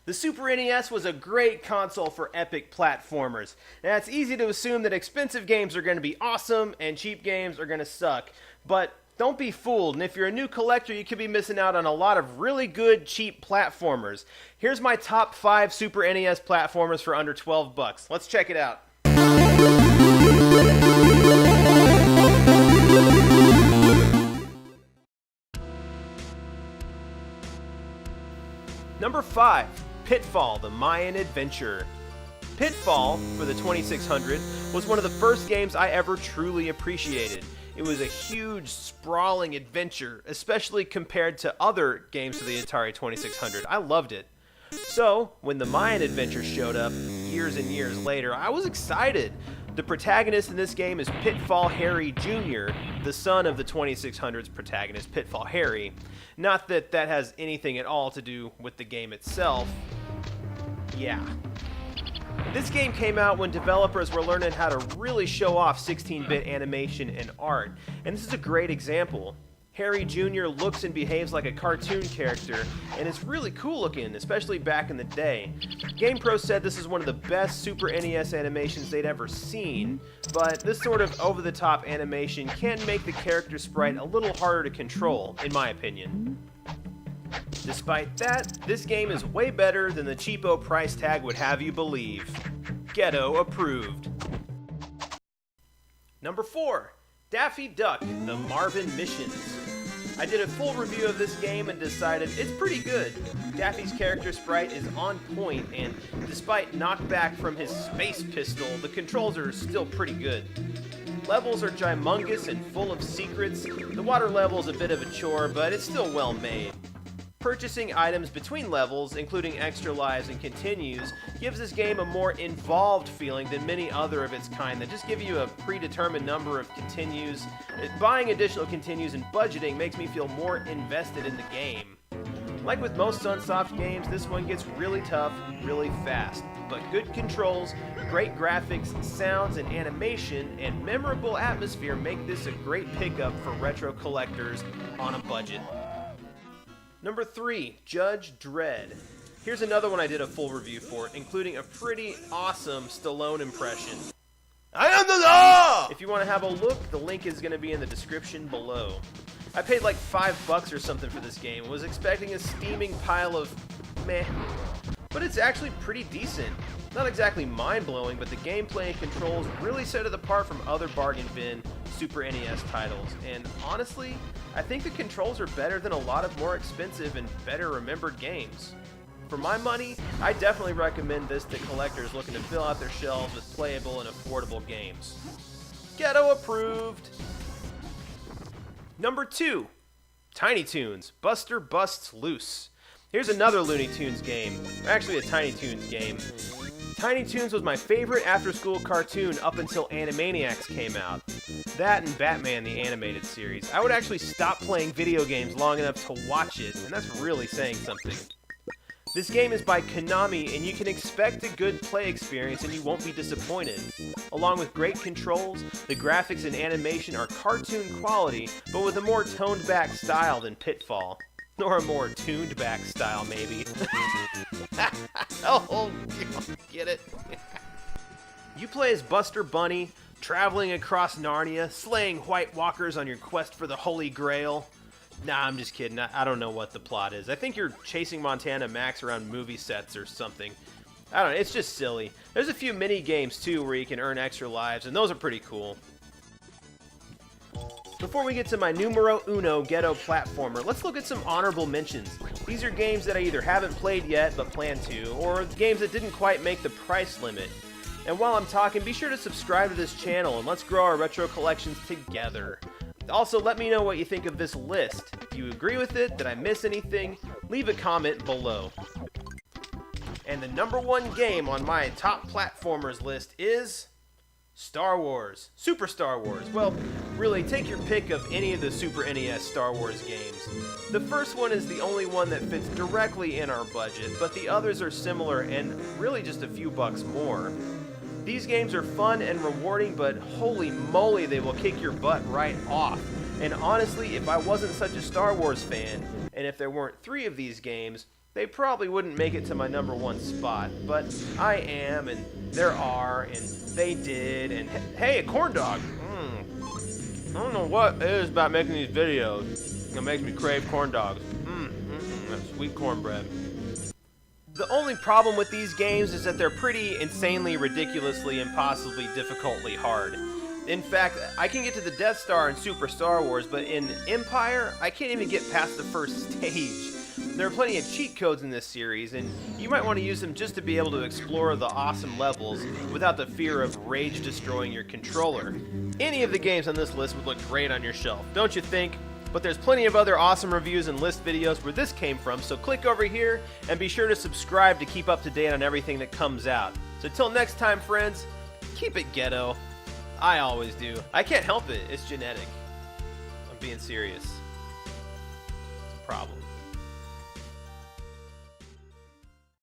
The Super NES was a great console for epic platformers. Now, it's easy to assume that expensive games are going to be awesome and cheap games are going to suck, but don't be fooled, and if you're a new collector, you could be missing out on a lot of really good, cheap platformers. Here's my top 5 Super NES platformers for under $12. Let's check it out. Number 5, Pitfall, the Mayan adventure. Pitfall, for the 2600, was one of the first games I ever truly appreciated. It was a huge, sprawling adventure, especially compared to other games for the Atari 2600. I loved it. So, when the Mayan adventure showed up years and years later, I was excited. The protagonist in this game is Pitfall Harry Jr., the son of the 2600's protagonist, Pitfall Harry. Not that that has anything at all to do with the game itself. Yeah. This game came out when developers were learning how to really show off 16-bit animation and art, and this is a great example. Harry Jr. looks and behaves like a cartoon character, and it's really cool looking, especially back in the day. GamePro said this is one of the best Super NES animations they'd ever seen, but this sort of over-the-top animation can make the character sprite a little harder to control, in my opinion. Despite that, this game is way better than the cheapo price tag would have you believe. Ghetto approved. Number 4, Daffy Duck, the Marvin Missions. I did a full review of this game and decided it's pretty good. Daffy's character sprite is on point, and despite knockback from his space pistol, the controls are still pretty good. Levels are gymongous and full of secrets. The water level is a bit of a chore, but it's still well made. Purchasing items between levels, including extra lives and continues, gives this game a more involved feeling than many other of its kind that just give you a predetermined number of continues. Buying additional continues and budgeting makes me feel more invested in the game. Like with most Sunsoft games, this one gets really tough, really fast. But good controls, great graphics, sounds, and animation, and memorable atmosphere make this a great pickup for retro collectors on a budget. Number 3, Judge Dredd. Here's another one I did a full review for, including a pretty awesome Stallone impression. I am the law! If you want to have a look, the link is going to be in the description below. I paid like $5 or something for this game, was expecting a steaming pile of meh, but it's actually pretty decent. Not exactly mind-blowing, but the gameplay and controls really set it apart from other bargain bin Super NES titles, and honestly, I think the controls are better than a lot of more expensive and better remembered games. For my money, I definitely recommend this to collectors looking to fill out their shelves with playable and affordable games. Ghetto approved! Number 2, Tiny Toons, Buster Busts Loose. Here's another Looney Tunes game, actually a Tiny Toons game. Tiny Toons was my favorite after-school cartoon up until Animaniacs came out. That and Batman the Animated Series. I would actually stop playing video games long enough to watch it, and that's really saying something. This game is by Konami, and you can expect a good play experience and you won't be disappointed. Along with great controls, the graphics and animation are cartoon quality, but with a more toned-back style than Pitfall. Or a more tuned-back style, maybe. Oh, get it? You play as Buster Bunny, traveling across Narnia, slaying White Walkers on your quest for the Holy Grail. Nah, I'm just kidding. I don't know what the plot is. I think you're chasing Montana Max around movie sets or something. I don't know. It's just silly. There's a few mini games, too, where you can earn extra lives, and those are pretty cool. Before we get to my numero uno ghetto platformer, let's look at some honorable mentions. These are games that I either haven't played yet but plan to, or games that didn't quite make the price limit. And while I'm talking, be sure to subscribe to this channel and let's grow our retro collections together. Also, let me know what you think of this list. Do you agree with it? Did I miss anything? Leave a comment below. And the number 1 game on my top platformers list is Star Wars. Super Star Wars. Well, really, take your pick of any of the Super NES Star Wars games. The first one is the only one that fits directly in our budget, but the others are similar and really just a few bucks more. These games are fun and rewarding, but holy moly, they will kick your butt right off. And honestly, if I wasn't such a Star Wars fan, and if there weren't 3 of these games, They probably wouldn't make it to my #1 spot, but I am, and there are, and they did, and hey, a corn dog! I don't know what it is about making these videos. It makes me crave corn dogs. That sweet cornbread. The only problem with these games is that they're pretty insanely, ridiculously, impossibly, difficultly hard. In fact, I can get to the Death Star in Super Star Wars, but in Empire, I can't even get past the first stage. There are plenty of cheat codes in this series, and you might want to use them just to be able to explore the awesome levels without the fear of rage destroying your controller. Any of the games on this list would look great on your shelf, don't you think? But there's plenty of other awesome reviews and list videos where this came from, so click over here and be sure to subscribe to keep up to date on everything that comes out. So till next time, friends, keep it ghetto. I always do. I can't help it. It's genetic. I'm being serious. It's a problem.